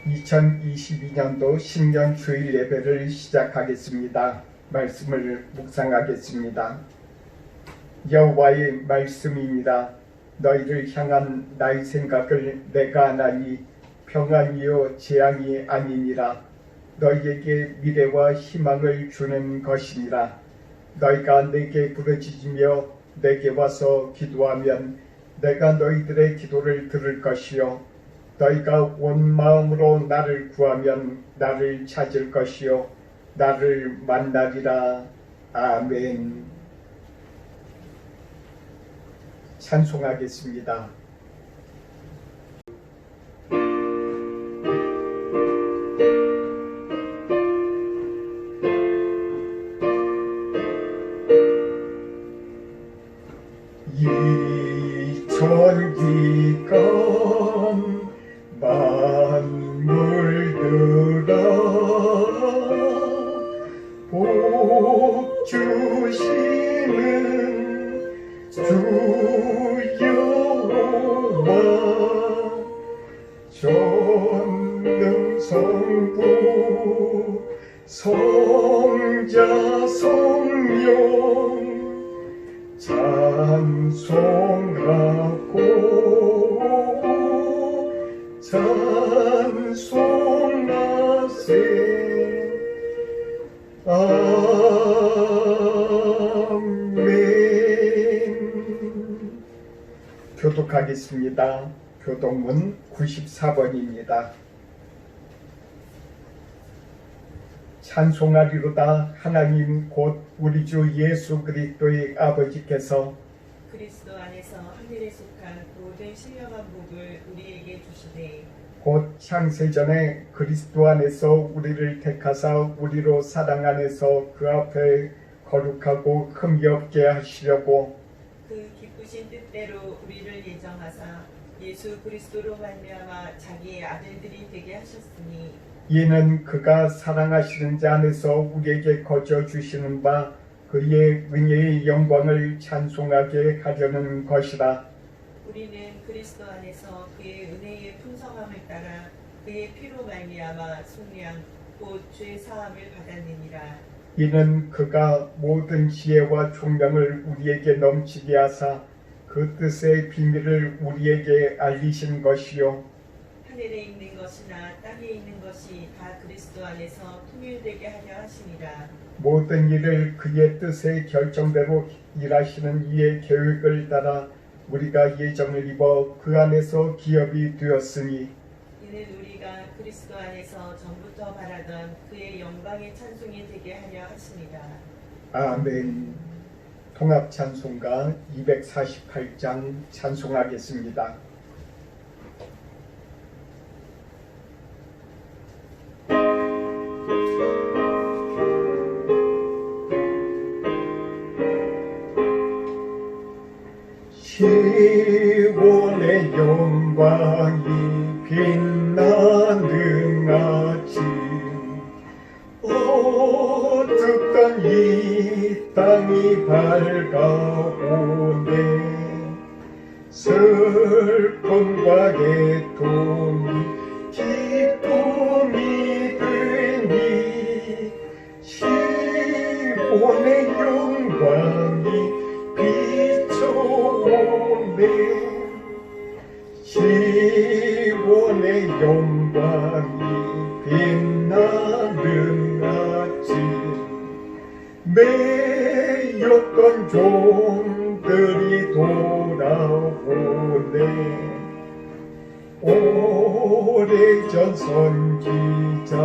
2022년도 신년 주일 예배를 시작하겠습니다. 말씀을 묵상하겠습니다. 여호와의 말씀입니다. 너희를 향한 나의 생각을 내가 아나니 평안이요 재앙이 아니니라. 너희에게 미래와 희망을 주는 것이니라. 너희가 내게 부르짖으며 내게 와서 기도하면 내가 너희들의 기도를 들을 것이요 너희가 온 마음으로 나를 구하면 나를 찾을 것이요 나를 만나리라. 아멘. 찬송하겠습니다. 이 천기간 만물들아 복 주시는 주 여호와 전능성부 성자 성령 찬송하고 찬송하세. 아멘. 교독하겠습니다. 교독문 94번입니다. 찬송하리로다. 하나님 곧 우리 주 예수 그리스도의 아버지께서 그리스도 안에서 하늘에 속한 모든 신령한 복을 우리에게 주시되 곧 창세전에 그리스도 안에서 우리를 택하사 우리로 사랑 안에서 그 앞에 거룩하고 흠이 없게 하시려고 그 기쁘신 뜻대로 우리를 예정하사 예수 그리스도로 말미암아 자기의 아들들이 되게 하셨으니 이는 그가 사랑하시는 자 안에서 우리에게 거저 주시는 바 그의 은혜의 영광을 찬송하게 하려는 것이라. 우리는 그리스도 안에서 그의 은혜의 풍성함을 따라 그의 피로 말미암아 속량 곧 죄 사함을 받았느니라. 이는 그가 모든 지혜와 총명을 우리에게 넘치게 하사 그 뜻의 비밀을 우리에게 알리신 것이요 하늘에 있는 것이나 땅에 있는 것이 다 그리스도 안에서 통일되게 하려 하시니라. 모든 일을 그의 뜻의 결정대로 일하시는 이의 계획을 따라 우리가 예정을 입어 그 안에서 기업이 되었으니 이는 우리가 그리스도 안에서 전부터 바라던 그의 영광의 찬송이 되게 하려 하시니라. 아멘. 통합찬송가 248장 찬송하겠습니다. 시온의 영광이 빛나는 아침 어둡던 이 땅이 밝아오네 슬픔과 애통이 기쁨이 되니 시온의 영광이 시온의 영광이 빛나는 아침 매였던 종들이 돌아오네 오래전 선지자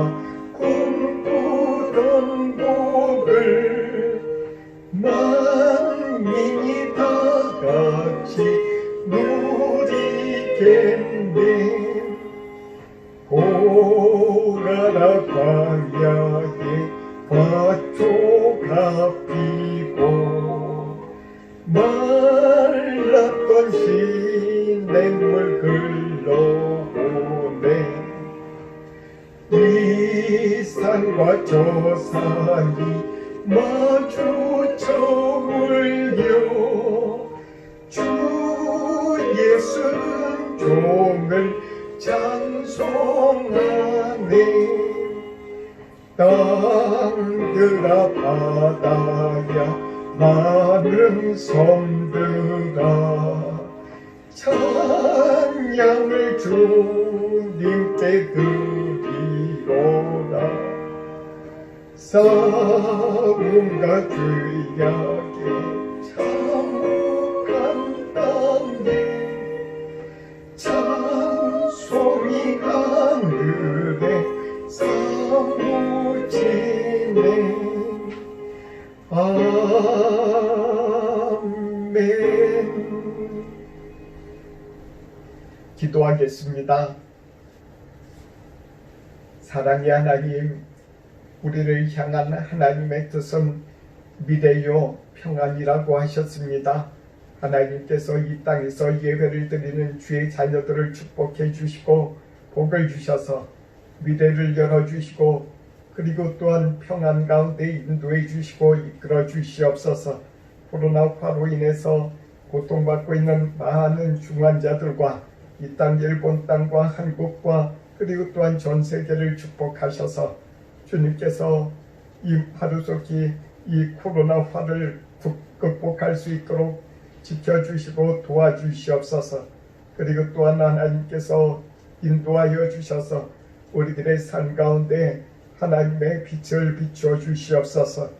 꿈꾸던 복을 만민이 다같이 누리겠네 오라라 광야에 밭초가 피고 말랐던 시냇물 흘러오네 이 산과 저 산이 마주쳐 물려 주 예수 종을 찬송하네 땅들아 바다야 마른 섬들아 찬양을 주님께 드리로라 싸움과 죄악에 참혹한 땅에 찬송이 하늘에 사무치네 아멘. 기도하겠습니다. 사랑의 하나님, 우리를 향한 하나님의 뜻은 미래요 평안이라고 하셨습니다. 하나님께서 이 땅에서 예배를 드리는 주의 자녀들을 축복해 주시고 복을 주셔서 미래를 열어주시고 그리고 또한 평안 가운데 인도해 주시고 이끌어 주시옵소서. 코로나19로 인해서 고통받고 있는 많은 중환자들과 이 땅 일본 땅과 한국과 그리고 또한 전 세계를 축복하셔서 주님께서 이 하루속히 이 코로나 화를 극복할 수 있도록 지켜주시고 도와주시옵소서. 그리고 또한 하나님께서 인도하여 주셔서 우리들의 삶 가운데 하나님의 빛을 비추어 주시옵소서.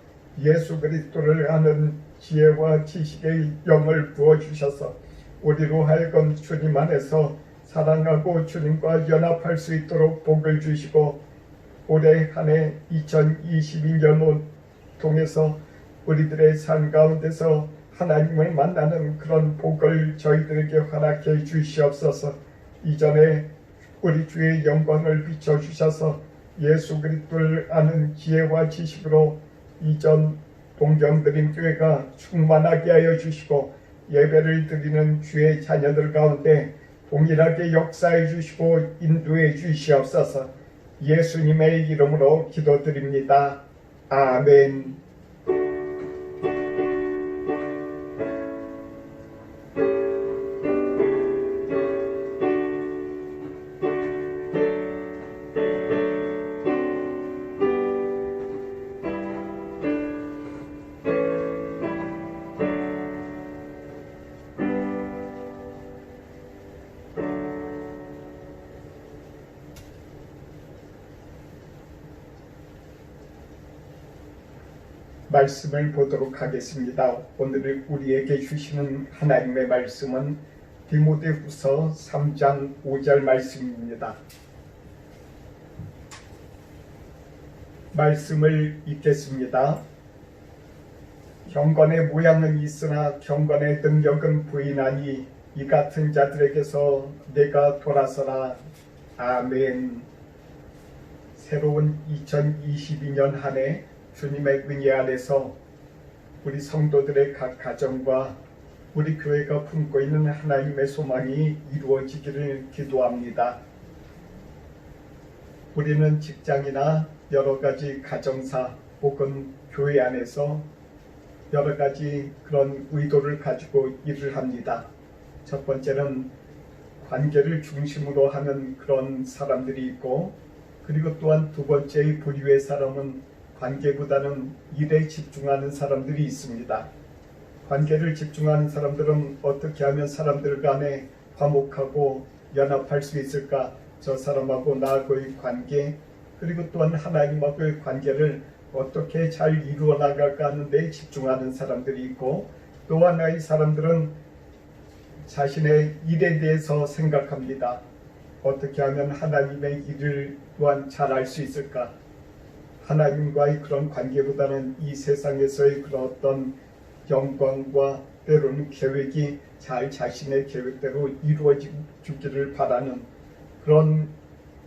예수 그리스도를 아는 지혜와 지식의 영을 부어주셔서 우리로 하여금 주님 안에서 사랑하고 주님과 연합할 수 있도록 복을 주시고 올해 한 해 2022년을 통해서 우리들의 삶 가운데서 하나님을 만나는 그런 복을 저희들에게 허락해 주시옵소서. 이전에 우리 주의 영광을 비춰주셔서 예수 그리스도를 아는 지혜와 지식으로 이전 동정드림교회가 충만하게 하여 주시고 예배를 드리는 주의 자녀들 가운데 동일하게 역사해 주시고 인도해 주시옵소서. 예수님의 이름으로 기도드립니다. 아멘. 말씀을 보도록 하겠습니다. 오늘 우리에게 주시는 하나님의 말씀은 디모데후서 3장 5절 말씀입니다. 말씀을 읽겠습니다. 경건의 모양은 있으나 경건의 능력은 부인하니 이 같은 자들에게서 내가 돌아서라. 아멘. 새로운 2022년 한 해 주님의 은혜 안에서 우리 성도들의 각 가정과 우리 교회가 품고 있는 하나님의 소망이 이루어지기를 기도합니다. 우리는 직장이나 여러 가지 가정사 혹은 교회 안에서 여러 가지 그런 의도를 가지고 일을 합니다. 첫 번째는 관계를 중심으로 하는 그런 사람들이 있고, 그리고 또한 두 번째의 부류의 사람은 관계보다는 일에 집중하는 사람들이 있습니다. 관계를 집중하는 사람들은 어떻게 하면 사람들 간에 화목하고 연합할 수 있을까? 저 사람하고 나하고의 관계, 그리고 또한 하나님하고의 관계를 어떻게 잘 이루어 나갈까 하는 데 집중하는 사람들이 있고, 또 하나의 사람들은 자신의 일에 대해서 생각합니다. 어떻게 하면 하나님의 일을 또한 잘할 수 있을까? 하나님과의 그런 관계보다는 이 세상에서의 그런 어떤 영광과 때로는 계획이 잘 자신의 계획대로 이루어지기를 바라는 그런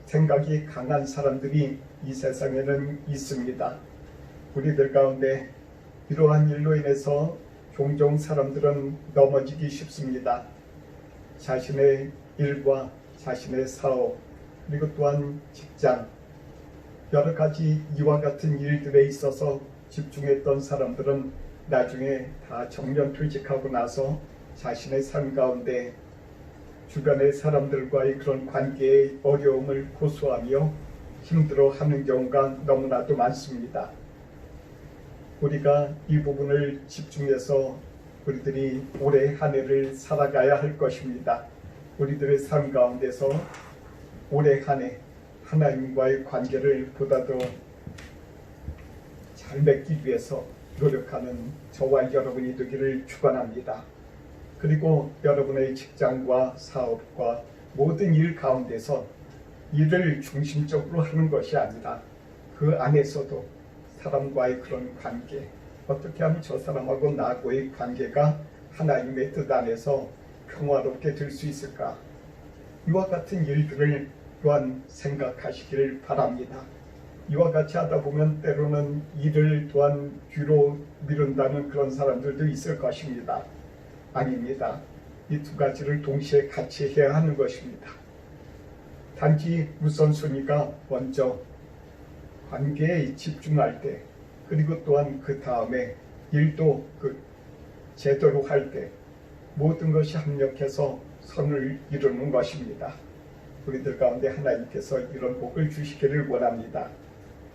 생각이 강한 사람들이 이 세상에는 있습니다. 우리들 가운데 이러한 일로 인해서 종종 사람들은 넘어지기 쉽습니다. 자신의 일과 자신의 사업, 그리고 또한 직장, 여러 가지 이와 같은 일들에 있어서 집중했던 사람들은 나중에 다 정년퇴직하고 나서 자신의 삶 가운데 주변의 사람들과의 그런 관계의 어려움을 고수하며 힘들어하는 경우가 너무나도 많습니다. 우리가 이 부분을 집중해서 우리들이 올해 한 해를 살아가야 할 것입니다. 우리들의 삶 가운데서 올해 한 해 하나님과의 관계를 보다 더 잘 맺기 위해서 노력하는 저와 여러분이 되기를 축원합니다. 그리고 여러분의 직장과 사업과 모든 일 가운데서 일을 중심적으로 하는 것이 아니라 그 안에서도 사람과의 그런 관계, 어떻게 하면 저 사람하고 나하고의 관계가 하나님의 뜻 안에서 평화롭게 될 수 있을까? 이와 같은 일들을 또한 생각하시기를 바랍니다. 이와 같이 하다 보면 때로는 일을 또한 뒤로 미룬다는 그런 사람들도 있을 것입니다. 아닙니다. 이 두 가지를 동시에 같이 해야 하는 것입니다. 단지 우선순위가 먼저 관계에 집중할 때, 그리고 또한 그 다음에 일도 제대로 할 때 모든 것이 합력해서 선을 이루는 것입니다. 우리들 가운데 하나님께서 이런 복을 주시기를 원합니다.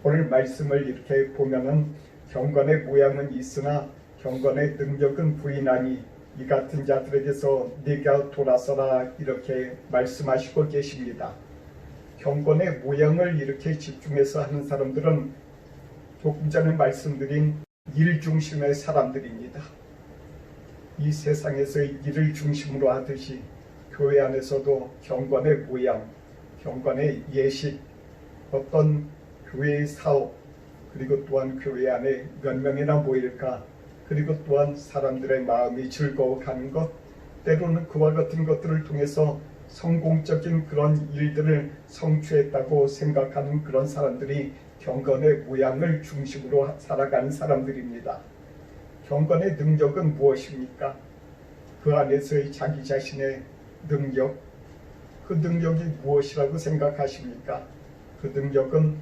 오늘 말씀을 이렇게 보면은 경건의 모양은 있으나 경건의 능력은 부인하니 이 같은 자들에게서 네가 돌아서라, 이렇게 말씀하시고 계십니다. 경건의 모양을 이렇게 집중해서 하는 사람들은 조금 전에 말씀드린 일 중심의 사람들입니다. 이 세상에서의 일을 중심으로 하듯이 교회 안에서도 경건의 모양, 경건의 예식, 어떤 교회의 사업, 그리고 또한 교회 안에 몇 명이나 모일까, 그리고 또한 사람들의 마음이 즐거워하는 것, 때로는 그와 같은 것들을 통해서 성공적인 그런 일들을 성취했다고 생각하는 그런 사람들이 경건의 모양을 중심으로 살아가는 사람들입니다. 경건의 능력은 무엇입니까? 그 안에서의 자기 자신의 능력, 그 능력이 무엇이라고 생각하십니까? 그 능력은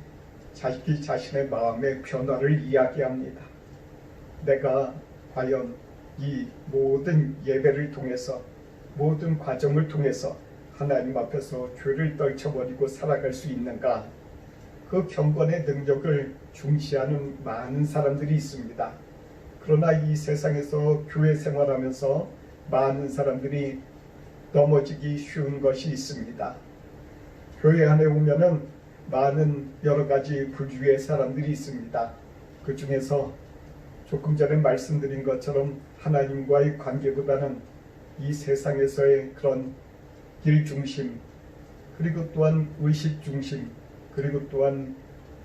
자기 자신의 마음의 변화를 이야기합니다. 내가 과연 이 모든 예배를 통해서, 모든 과정을 통해서 하나님 앞에서 죄를 떨쳐버리고 살아갈 수 있는가? 그 경건의 능력을 중시하는 많은 사람들이 있습니다. 그러나 이 세상에서 교회 생활하면서 많은 사람들이 넘어지기 쉬운 것이 있습니다. 교회 안에 오면은 많은 여러 가지 부류의 사람들이 있습니다. 그 중에서 조금 전에 말씀드린 것처럼 하나님과의 관계보다는 이 세상에서의 그런 일 중심, 그리고 또한 의식 중심, 그리고 또한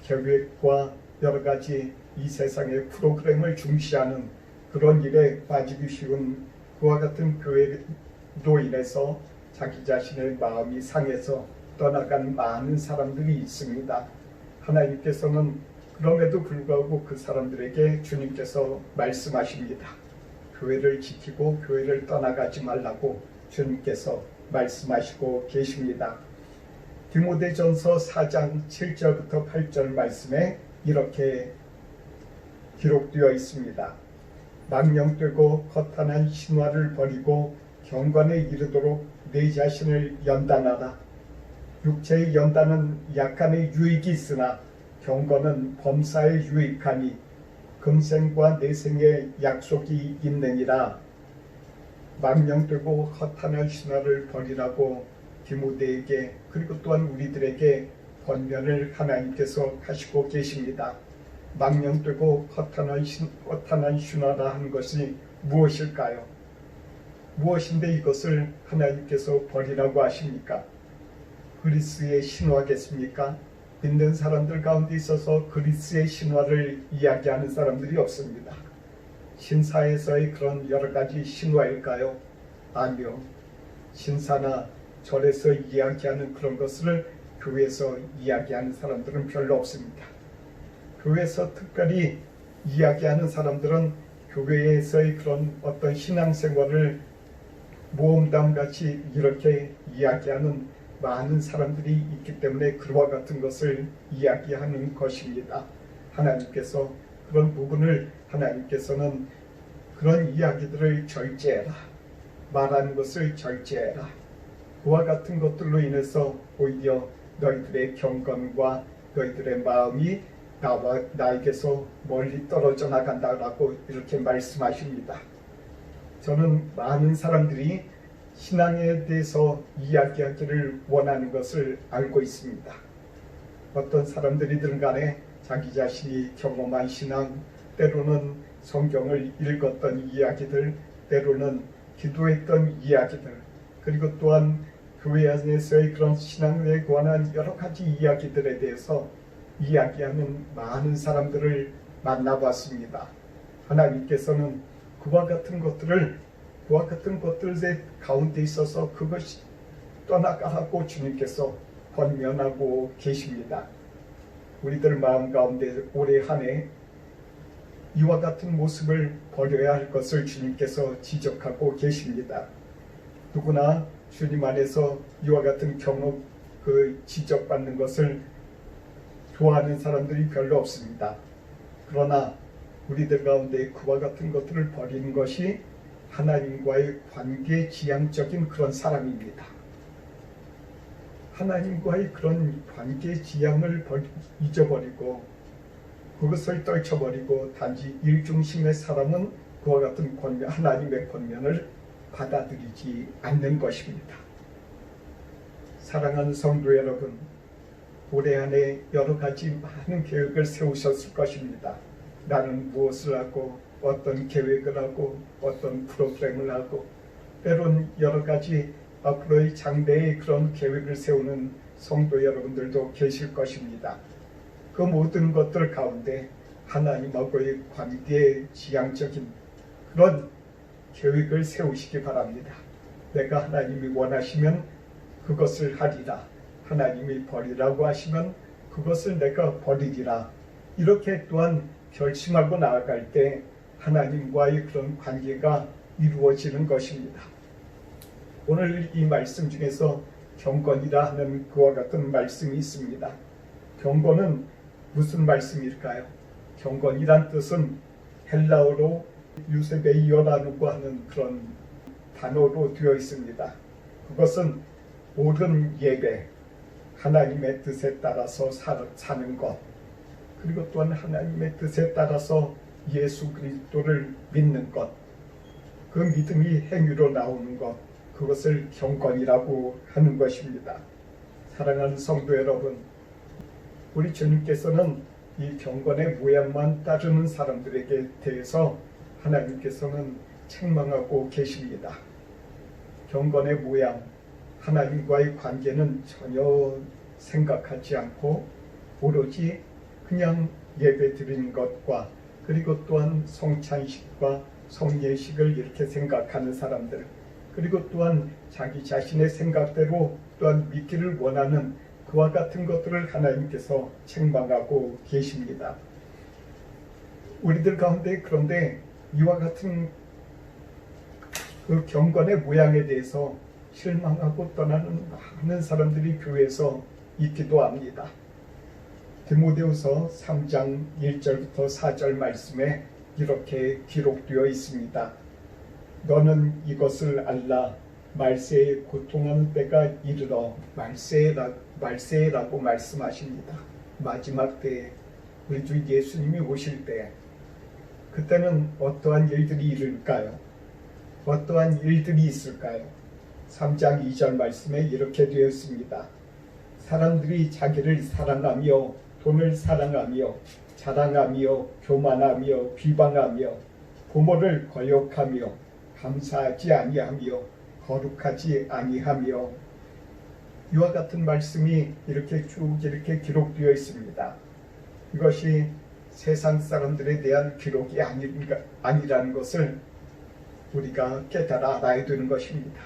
계획과 여러 가지 이 세상의 프로그램을 중시하는 그런 일에 빠지기 쉬운 그와 같은 교회로 인해서 자기 자신의 마음이 상해서 떠나간 많은 사람들이 있습니다. 하나님께서는 그럼에도 불구하고 그 사람들에게 주님께서 말씀하십니다. 교회를 지키고 교회를 떠나가지 말라고 주님께서 말씀하시고 계십니다. 디모데전서 4장 7절부터 8절 말씀에 이렇게 기록되어 있습니다. 망령되고 허탄한 신화를 버리고 경건에 이르도록 내 자신을 연단하라. 육체의 연단은 약간의 유익이 있으나 경건은 범사에 유익하니 금생과 내생의 약속이 있느니라. 망령되고 허탄한 신화를 버리라고 디모데에게, 그리고 또한 우리들에게 권면을 하나님께서 하시고 계십니다. 망령되고 허탄한 신화라 하는 것이 무엇일까요? 무엇인데 이것을 하나님께서 버리라고 하십니까? 그리스의 신화겠습니까? 믿는 사람들 가운데 있어서 그리스의 신화를 이야기하는 사람들이 없습니다. 신사에서의 그런 여러 가지 신화일까요? 아니요. 신사나 절에서 이야기하는 그런 것을 교회에서 이야기하는 사람들은 별로 없습니다. 교회에서 특별히 이야기하는 사람들은 교회에서의 그런 어떤 신앙생활을 모험담같이 이렇게 이야기하는 많은 사람들이 있기 때문에 그와 같은 것을 이야기하는 것입니다. 하나님께서 그런 부분을, 하나님께서는 그런 이야기들을 절제해라, 말하는 것을 절제해라. 그와 같은 것들로 인해서 오히려 너희들의 경건과 너희들의 마음이 나에게서 멀리 떨어져 나간다라고 이렇게 말씀하십니다. 저는 많은 사람들이 신앙에 대해서 이야기하기를 원하는 것을 알고 있습니다. 어떤 사람들이든 간에 자기 자신이 경험한 신앙, 때로는 성경을 읽었던 이야기들, 때로는 기도했던 이야기들, 그리고 또한 교회 안에서의 그런 신앙에 관한 여러 가지 이야기들에 대해서 이야기하는 많은 사람들을 만나봤습니다. 하나님께서는 그와 같은 것들의 가운데 있어서 그것이 떠나가라고 주님께서 권면하고 계십니다. 우리들 마음 가운데 올해 한 해 이와 같은 모습을 버려야 할 것을 주님께서 지적하고 계십니다. 누구나 주님 안에서 이와 같은 경험, 지적받는 것을 좋아하는 사람들이 별로 없습니다. 그러나 우리들 가운데 그와 같은 것들을 버리는 것이 하나님과의 관계 지향적인 그런 사람입니다. 하나님과의 그런 관계 지향을 잊어버리고 그것을 떨쳐버리고 단지 일중심의 사람은 그와 같은 하나님의 권면을 받아들이지 않는 것입니다. 사랑하는 성도 여러분, 올해 안에 여러 가지 많은 계획을 세우셨을 것입니다. 나는 무엇을 하고 어떤 계획을 하고 어떤 프로그램을 하고 때론 여러 가지 앞으로의 장래의 그런 계획을 세우는 성도 여러분들도 계실 것입니다. 그 모든 것들 가운데 하나님하고의 관계의 지향적인 그런 계획을 세우시기 바랍니다. 내가 하나님이 원하시면 그것을 하리라. 하나님이 버리라고 하시면 그것을 내가 버리리라. 이렇게 또한 결심하고 나아갈 때 하나님과의 그런 관계가 이루어지는 것입니다. 오늘 이 말씀 중에서 경건이라 하는 그와 같은 말씀이 있습니다. 경건은 무슨 말씀일까요? 경건이란 뜻은 헬라어로 유세베이어라고 하는 그런 단어로 되어 있습니다. 그것은 옳은 예배, 하나님의 뜻에 따라서 사는 것, 그리고 또한 하나님의 뜻에 따라서 예수 그리스도를 믿는 것, 그 믿음이 행위로 나오는 것, 그것을 경건이라고 하는 것입니다. 사랑하는 성도 여러분, 우리 주님께서는 이 경건의 모양만 따르는 사람들에게 대해서 하나님께서는 책망하고 계십니다. 경건의 모양, 하나님과의 관계는 전혀 생각하지 않고 오로지 그냥 예배 드리는 것과 그리고 또한 성찬식과 성예식을 이렇게 생각하는 사람들, 그리고 또한 자기 자신의 생각대로 또한 믿기를 원하는 그와 같은 것들을 하나님께서 책망하고 계십니다. 우리들 가운데 그런데 이와 같은 그 경건의 모양에 대해서 실망하고 떠나는 많은 사람들이 교회에서 있기도 합니다. 디모데후서 3장 1절부터 4절 말씀에 이렇게 기록되어 있습니다. 너는 이것을 알라. 말세에 고통하는 때가 이르러 말세라고 말씀하십니다. 마지막 때에 우리 주 예수님이 오실 때 그때는 어떠한 일들이 이룰까요? 어떠한 일들이 있을까요? 3장 2절 말씀에 이렇게 되어 있습니다. 사람들이 자기를 사랑하며 돈을 사랑하며 자랑하며 교만하며 비방하며 부모를 거역하며 감사하지 아니하며 거룩하지 아니하며 이와 같은 말씀이 이렇게 쭉 이렇게 기록되어 있습니다. 이것이 세상 사람들에 대한 기록이 아니라는 것을 우리가 깨달아 알아야 되는 것입니다.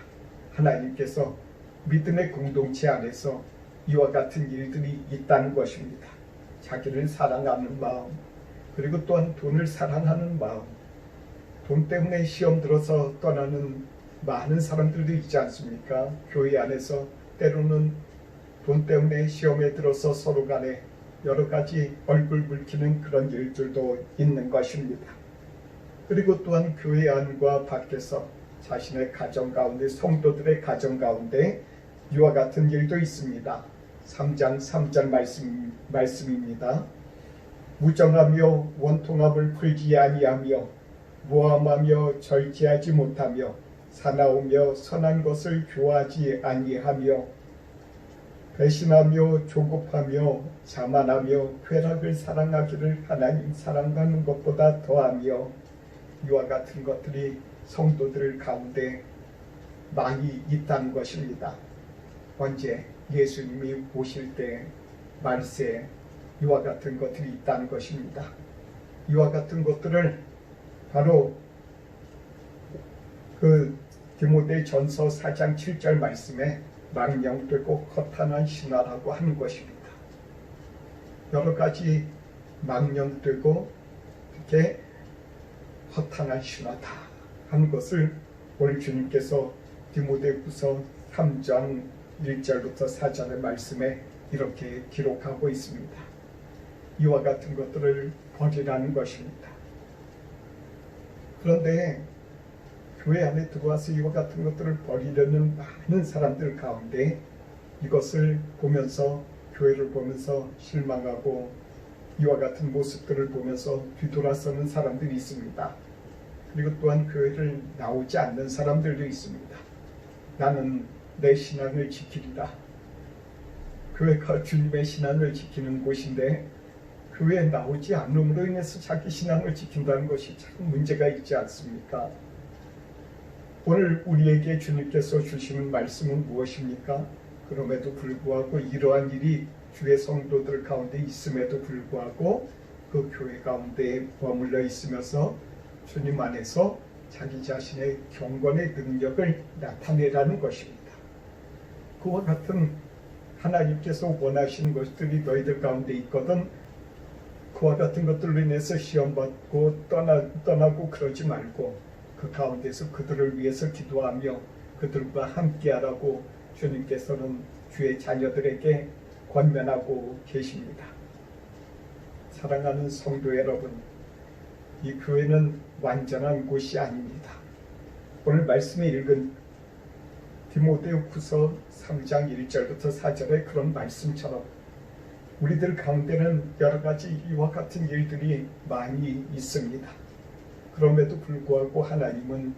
하나님께서 믿음의 공동체 안에서 이와 같은 일들이 있다는 것입니다. 자기를 사랑하는 마음, 그리고 또한 돈을 사랑하는 마음, 돈 때문에 시험 들어서 떠나는 많은 사람들도 있지 않습니까? 교회 안에서 때로는 돈 때문에 시험에 들어서 서로 간에 여러 가지 얼굴 붉히는 그런 일들도 있는 것입니다. 그리고 또한 교회 안과 밖에서 자신의 가정 가운데, 성도들의 가정 가운데 이와 같은 일도 있습니다. 3장 3절 말씀입니다. 무정하며 원통함을 풀지 아니하며 무함하며 절제하지 못하며 사나우며 선한 것을 좋아하지 아니하며 배신하며 조급하며 자만하며 쾌락을 사랑하기를 하나님 사랑하는 것보다 더하며 이와 같은 것들이 성도들 가운데 많이 있다는 것입니다. 언제? 예수님이 오실 때 말세 이와 같은 것들이 있다는 것입니다. 이와 같은 것들을 바로 그 디모데전서 4장 7절 말씀에 망령되고 허탄한 신화라고 하는 것입니다. 여러 가지 망령되고 이렇게 허탄한 신화다 하는 것을 오늘 주님께서 디모데후서 3장 1절부터 4절의 말씀에 이렇게 기록하고 있습니다. 이와 같은 것들을 버리라는 것입니다. 그런데 교회 안에 들어와서 이와 같은 것들을 버리려는 많은 사람들 가운데 이것을 보면서 교회를 보면서 실망하고 이와 같은 모습들을 보면서 뒤돌아서는 사람들이 있습니다. 그리고 또한 교회를 나오지 않는 사람들도 있습니다. 나는 내 신앙을 지키리라. 교회가 주님의 신앙을 지키는 곳인데 교회에 나오지 않음으로 인해서 자기 신앙을 지킨다는 것이 참 문제가 있지 않습니까? 오늘 우리에게 주님께서 주시는 말씀은 무엇입니까? 그럼에도 불구하고 이러한 일이 주의 성도들 가운데 있음에도 불구하고 그 교회 가운데 머물러 있으면서 주님 안에서 자기 자신의 경건의 능력을 나타내라는 것입니다. 그와 같은 하나님께서 원하시는 것들이 너희들 가운데 있거든 그와 같은 것들로 인해서 시험받고 떠나고 그러지 말고 그 가운데서 그들을 위해서 기도하며 그들과 함께하라고 주님께서는 주의 자녀들에게 권면하고 계십니다. 사랑하는 성도 여러분, 이 교회는 완전한 곳이 아닙니다. 오늘 말씀에 읽은 디모데후서 3장 1절부터 4절의 그런 말씀처럼 우리들 가운데는 여러 가지 이와 같은 일들이 많이 있습니다. 그럼에도 불구하고 하나님은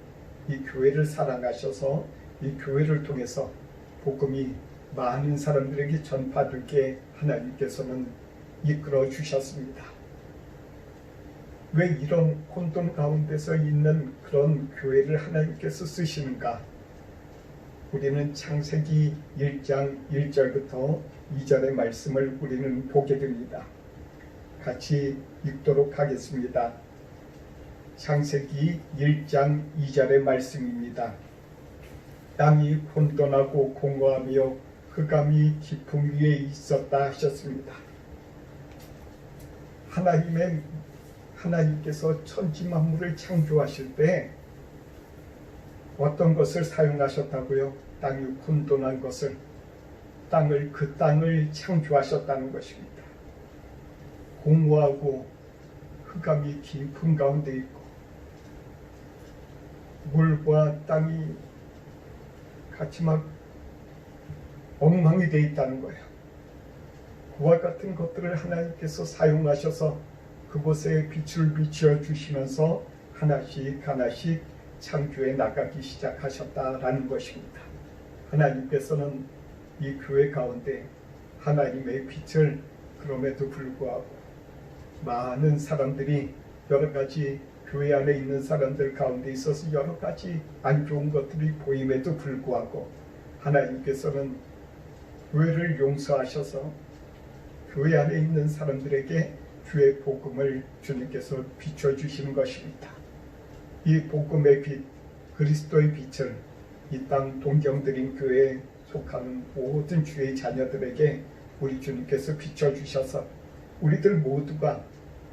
이 교회를 사랑하셔서 이 교회를 통해서 복음이 많은 사람들에게 전파되게 하나님께서는 이끌어 주셨습니다. 왜 이런 혼돈 가운데서 있는 그런 교회를 하나님께서 쓰시는가? 우리는 창세기 1장 1절부터 2절의 말씀을 우리는 보게 됩니다. 같이 읽도록 하겠습니다. 창세기 1장 2절의 말씀입니다. 땅이 혼돈하고 공허하며 흑암이 깊음 위에 있었다 하셨습니다. 하나님께서 천지 만물을 창조하실 때 어떤 것을 사용하셨다고요? 땅이 혼돈한 것을 그 땅을 창조하셨다는 것입니다. 공허하고 흑암이 깊은 가운데 있고 물과 땅이 같이 막 엉망이 되어 있다는 거예요. 그와 같은 것들을 하나님께서 사용하셔서 그곳에 빛을 비추어 주시면서 하나씩 하나씩 창조해 나가기 시작하셨다라는 것입니다. 하나님께서는 이 교회 가운데 하나님의 빛을 그럼에도 불구하고 많은 사람들이 여러 가지 교회 안에 있는 사람들 가운데 있어서 여러 가지 안 좋은 것들이 보임에도 불구하고 하나님께서는 교회를 용서하셔서 교회 안에 있는 사람들에게 주의 복음을 주님께서 비춰주시는 것입니다. 이 복음의 빛, 그리스도의 빛을 이 땅 동경드림 교회에 속하는 모든 주의 자녀들에게 우리 주님께서 비춰주셔서 우리들 모두가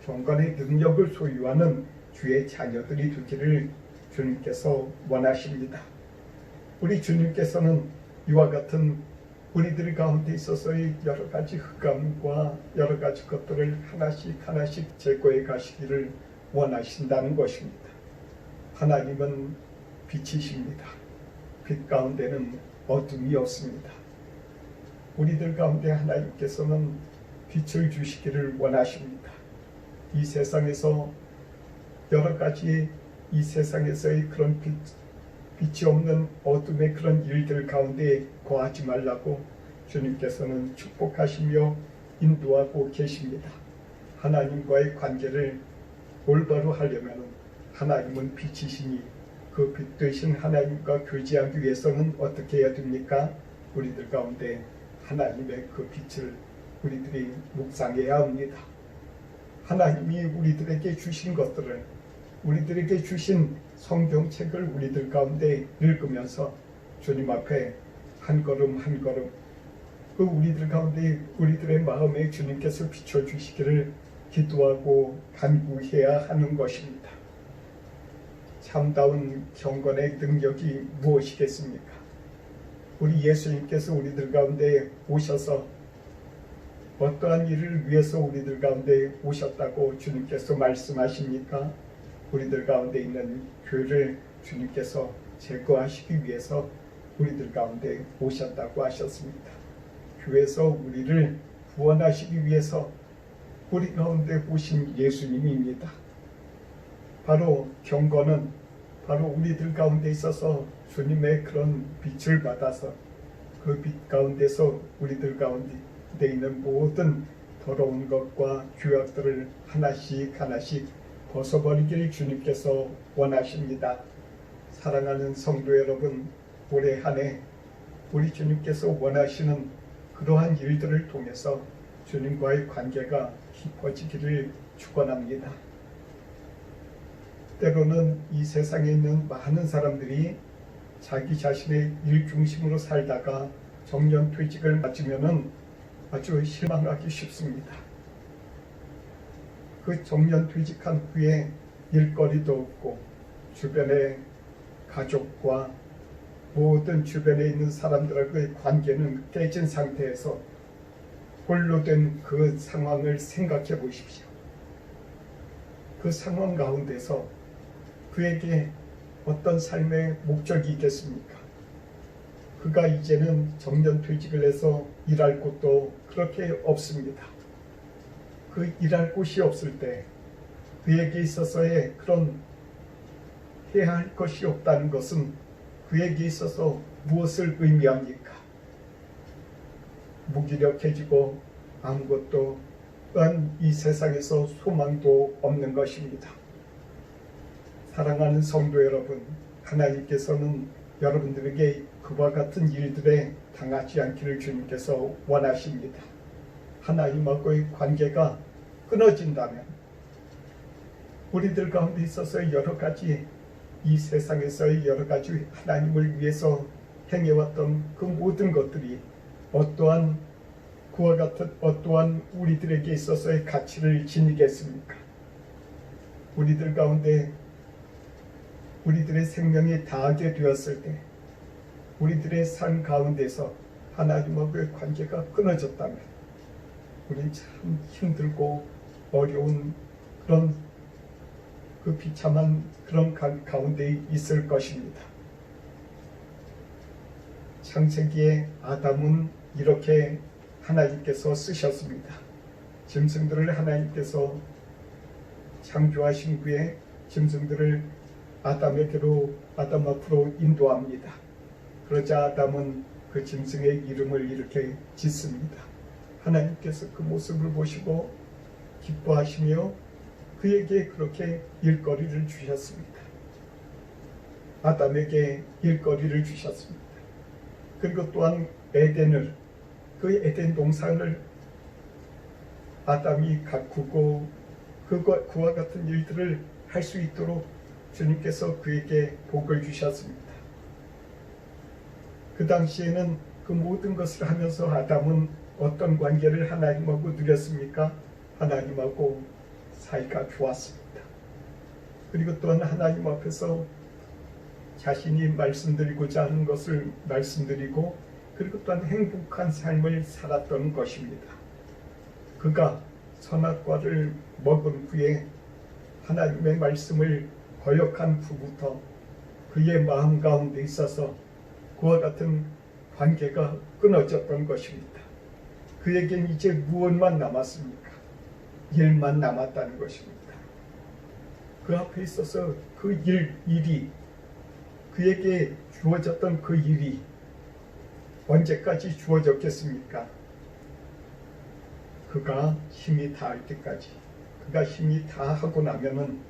경건의 능력을 소유하는 주의 자녀들이 되기를 주님께서 원하십니다. 우리 주님께서는 이와 같은 우리들 가운데 있어서의 여러 가지 흑암과 여러 가지 것들을 하나씩 하나씩 제거해 가시기를 원하신다는 것입니다. 하나님은 빛이십니다. 빛 가운데는 어둠이 없습니다. 우리들 가운데 하나님께서는 빛을 주시기를 원하십니다. 이 세상에서 여러 가지 이 세상에서의 그런 빛이 없는 어둠의 그런 일들 가운데 거하지 말라고 주님께서는 축복하시며 인도하고 계십니다. 하나님과의 관계를 올바로 하려면 하나님은 빛이시니 그 빛 되신 하나님과 교제하기 위해서는 어떻게 해야 됩니까? 우리들 가운데 하나님의 그 빛을 우리들이 묵상해야 합니다. 하나님이 우리들에게 주신 것들을, 우리들에게 주신 성경책을 우리들 가운데 읽으면서 주님 앞에 한 걸음 한 걸음 그 우리들 가운데 우리들의 마음에 주님께서 비춰주시기를 기도하고 간구해야 하는 것입니다. 참다운 경건의 능력이 무엇이겠습니까? 우리 예수님께서 우리들 가운데 오셔서 어떠한 일을 위해서 우리들 가운데 오셨다고 주님께서 말씀하십니까? 우리들 가운데 있는 죄를 주님께서 제거하시기 위해서 우리들 가운데 오셨다고 하셨습니다. 교회에서 우리를 구원하시기 위해서 우리 가운데 오신 예수님입니다. 바로 경건은 바로 우리들 가운데 있어서 주님의 그런 빛을 받아서 그 빛 가운데서 우리들 가운데 있는 모든 더러운 것과 죄악들을 하나씩 하나씩 벗어버리기를 주님께서 원하십니다. 사랑하는 성도 여러분, 올해 한 해 우리 주님께서 원하시는 그러한 일들을 통해서 주님과의 관계가 깊어지기를 축원합니다. 때로는 이 세상에 있는 많은 사람들이 자기 자신의 일 중심으로 살다가 정년퇴직을 맞으면은 아주 실망하기 쉽습니다. 그 정년퇴직한 후에 일거리도 없고 주변의 가족과 모든 주변에 있는 사람들과의 관계는 깨진 상태에서 홀로 된 그 상황을 생각해 보십시오. 그 상황 가운데서 그에게 어떤 삶의 목적이 있겠습니까? 그가 이제는 정년퇴직을 해서 일할 곳도 그렇게 없습니다. 그 일할 곳이 없을 때 그에게 있어서의 그런 해야 할 것이 없다는 것은 그에게 있어서 무엇을 의미합니까? 무기력해지고 아무것도 또한 이 세상에서 소망도 없는 것입니다. 사랑하는 성도 여러분, 하나님께서는 여러분들에게 그와 같은 일들에 당하지 않기를 주님께서 원하십니다. 하나님하고의 관계가 끊어진다면 우리들 가운데 있어서 여러 가지 이 세상에서의 여러 가지 하나님을 위해서 행해왔던 그 모든 것들이 어떠한 그와 같은 어떠한 우리들에게 있어서의 가치를 지니겠습니까? 우리들 가운데 우리들의 생명이 다하게 되었을 때 우리들의 삶 가운데서 하나님하고의 관계가 끊어졌다면 우리는 참 힘들고 어려운 그런 그 비참한 그런 가운데 있을 것입니다. 창세기에 아담은 이렇게 하나님께서 쓰셨습니다. 짐승들을 하나님께서 창조하신 후에 짐승들을 아담 앞으로 인도합니다. 그러자 아담은 그 짐승의 이름을 이렇게 짓습니다. 하나님께서 그 모습을 보시고 기뻐하시며 그에게 그렇게 일거리를 주셨습니다. 아담에게 일거리를 주셨습니다. 그리고 또한 에덴을, 그 에덴 동산을 아담이 가꾸고 그와 같은 일들을 할 수 있도록 주님께서 그에게 복을 주셨습니다. 그 당시에는 그 모든 것을 하면서 아담은 어떤 관계를 하나님하고 누렸습니까? 하나님하고 사이가 좋았습니다. 그리고 또한 하나님 앞에서 자신이 말씀드리고자 하는 것을 말씀드리고 그리고 또한 행복한 삶을 살았던 것입니다. 그가 선악과를 먹은 후에 하나님의 말씀을 거역한 후부터 그의 마음 가운데 있어서 그와 같은 관계가 끊어졌던 것입니다. 그에겐 이제 무엇만 남았습니까? 일만 남았다는 것입니다. 그 앞에 있어서 그 일이 그에게 주어졌던 그 일이 언제까지 주어졌겠습니까? 그가 힘이 다할 때까지. 그가 힘이 다하고 나면은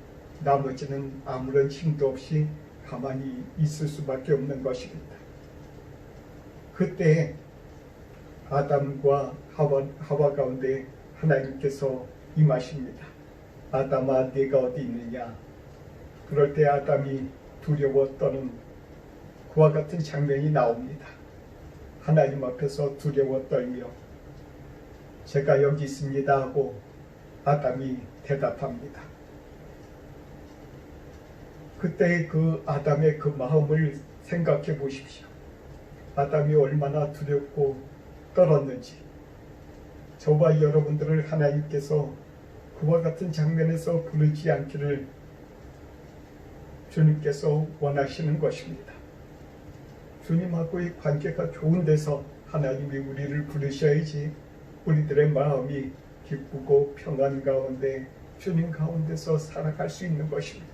나머지는 아무런 힘도 없이 가만히 있을 수밖에 없는 것입니다. 그때 아담과 하와 가운데 하나님께서 임하십니다. 아담아, 네가 어디 있느냐? 그럴 때 아담이 두려워 떠는 그와 같은 장면이 나옵니다. 하나님 앞에서 두려워 떨며 제가 여기 있습니다 하고 아담이 대답합니다. 그때 그 아담의 그 마음을 생각해 보십시오. 아담이 얼마나 두렵고 떨었는지. 저와 여러분들을 하나님께서 그와 같은 장면에서 부르지 않기를 주님께서 원하시는 것입니다. 주님하고의 관계가 좋은 데서 하나님이 우리를 부르셔야지 우리들의 마음이 기쁘고 평안 가운데 주님 가운데서 살아갈 수 있는 것입니다.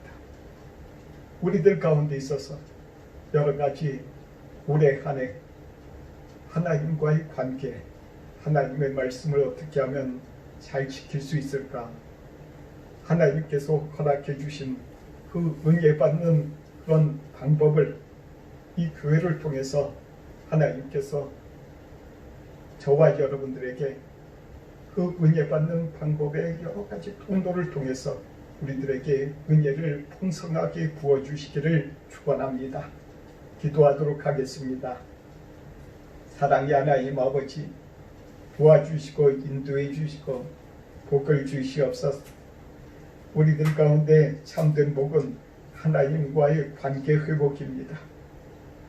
우리들 가운데 있어서 여러 가지 올해 한 해 하나님과의 관계, 하나님의 말씀을 어떻게 하면 잘 지킬 수 있을까? 하나님께서 허락해 주신 그 은혜 받는 그런 방법을 이 교회를 통해서 하나님께서 저와 여러분들에게 그 은혜 받는 방법의 여러 가지 통로를 통해서 우리들에게 은혜를 풍성하게 부어주시기를 축원합니다. 기도하도록 하겠습니다. 사랑의 하나님 아버지, 도와주시고 인도해 주시고 복을 주시옵소서. 우리들 가운데 참된 복은 하나님과의 관계 회복입니다.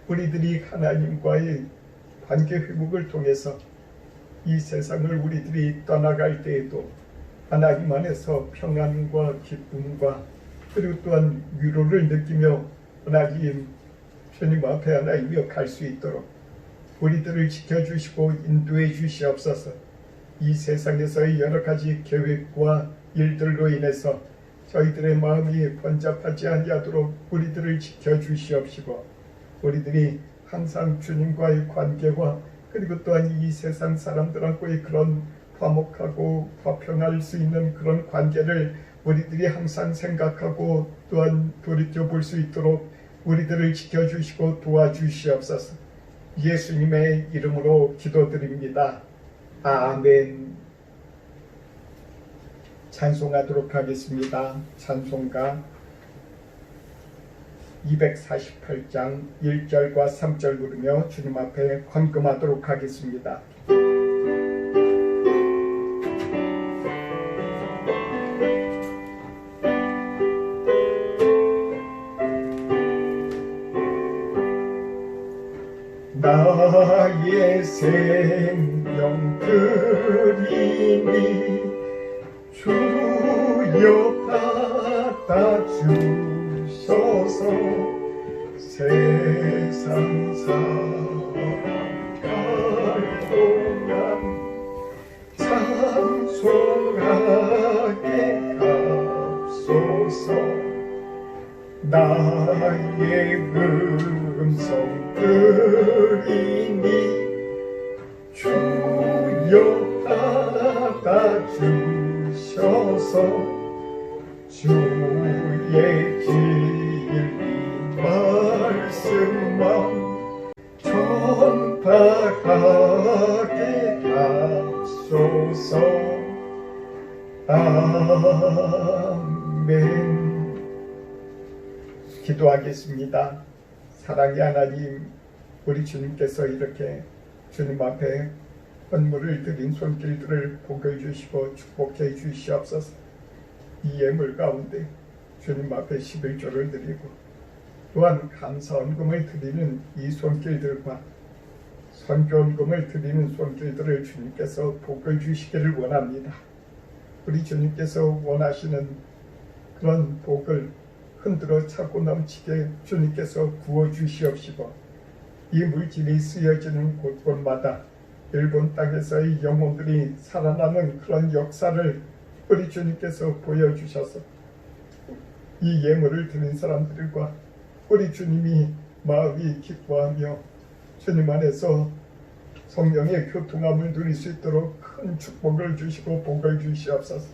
우리들이 하나님과의 관계 회복을 통해서 이 세상을 우리들이 떠나갈 때에도 하나님 안에서 평안과 기쁨과 그리고 또한 위로를 느끼며 하나님 주님 앞에 하나님이여 갈 수 있도록 우리들을 지켜주시고 인도해 주시옵소서. 이 세상에서의 여러 가지 계획과 일들로 인해서 저희들의 마음이 번잡하지 아니하도록 우리들을 지켜주시옵시고 우리들이 항상 주님과의 관계와 그리고 또한 이 세상 사람들하고의 그런 화목하고 화평할 수 있는 그런 관계를 우리들이 항상 생각하고 또한 돌이켜볼 수 있도록 우리들을 지켜주시고 도와주시옵소서. 예수님의 이름으로 기도드립니다. 아멘. 찬송하도록 하겠습니다. 찬송가 248장 1절과 3절 부르며 주님 앞에 헌금하도록 하겠습니다. 나의 생명 드리니 주여 받아주소서. 세상 살아갈 동안 찬송하게 합소서. 나의 음성 들리니 주여 받아주셔서 주의 진리 말씀만 전파하게 합소서. 아멘. 기도하겠습니다. 사랑의 하나님, 우리 주님께서 이렇게 주님 앞에 헌물을 드린 손길들을 복을 주시고 축복해 주시옵소서. 이 예물 가운데 주님 앞에 11조를 드리고 또한 감사헌금을 드리는 이 손길들과 선교헌금을 드리는 손길들을 주님께서 복을 주시기를 원합니다. 우리 주님께서 원하시는 그런 복을 흔들어 차고 넘치게 주님께서 부어주시옵시고 이 물질이 쓰여지는 곳곳마다 일본 땅에서의 영혼들이 살아나는 그런 역사를 우리 주님께서 보여주셔서 이 예물을 드린 사람들과 우리 주님이 마음이 기뻐하며 주님 안에서 성령의 교통함을 누릴 수 있도록 큰 축복을 주시고 복을 주시옵소서.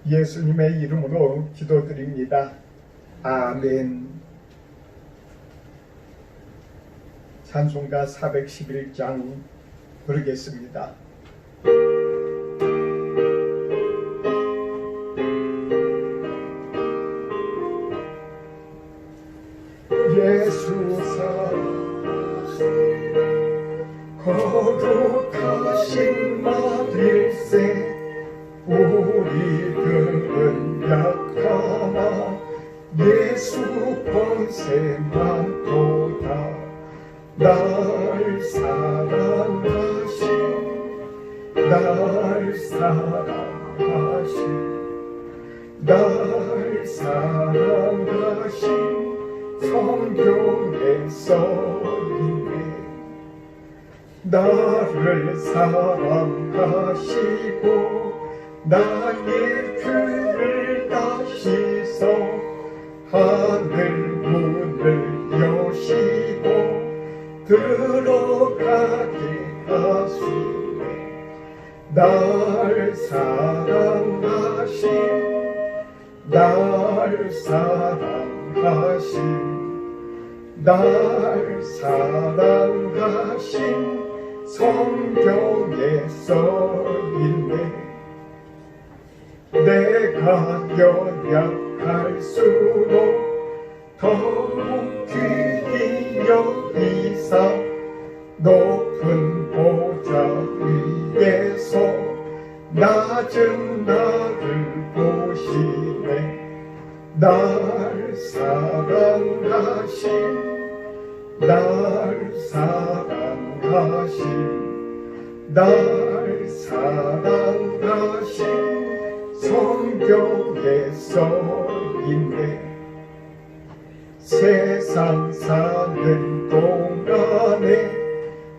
예수님의 이름으로 기도드립니다. 아멘. 찬송가 411장 부르겠습니다. 예수사 거룩하신 마일세 우리들은 약하나 예수 권세만 보다 날 사랑하신 성경에 써있네. 나를 사랑하시고 나의 귀를 다시서 하늘 문을 여시고 들어가게 하시네. 날 사랑하신 성경에 써있네. 내가 연약할수록 더욱 귀히 여기사 높은 보좌 위에서 낮은 나를 보시네. 날 사랑하신 성경에 써있네. 세상 사는 동안에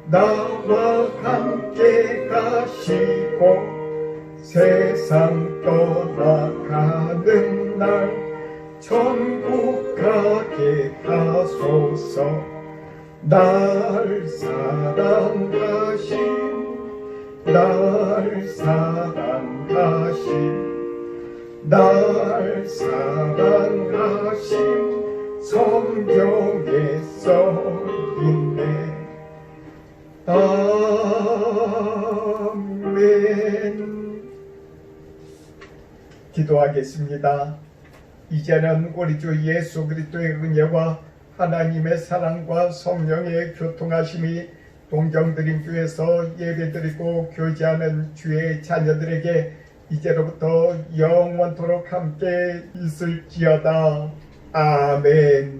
나와 함께 가시고 세상 떠나가는 날 천국 가게 하소서. 날 사랑하신 성경에 써있네. 아멘. 기도하겠습니다. 이제는 우리 주 예수 그리스도의 은혜와 하나님의 사랑과 성령의 교통하심이 동정드림교에서 예배드리고 교제하는 주의 자녀들에게 이제로부터 영원토록 함께 있을지어다. 아멘.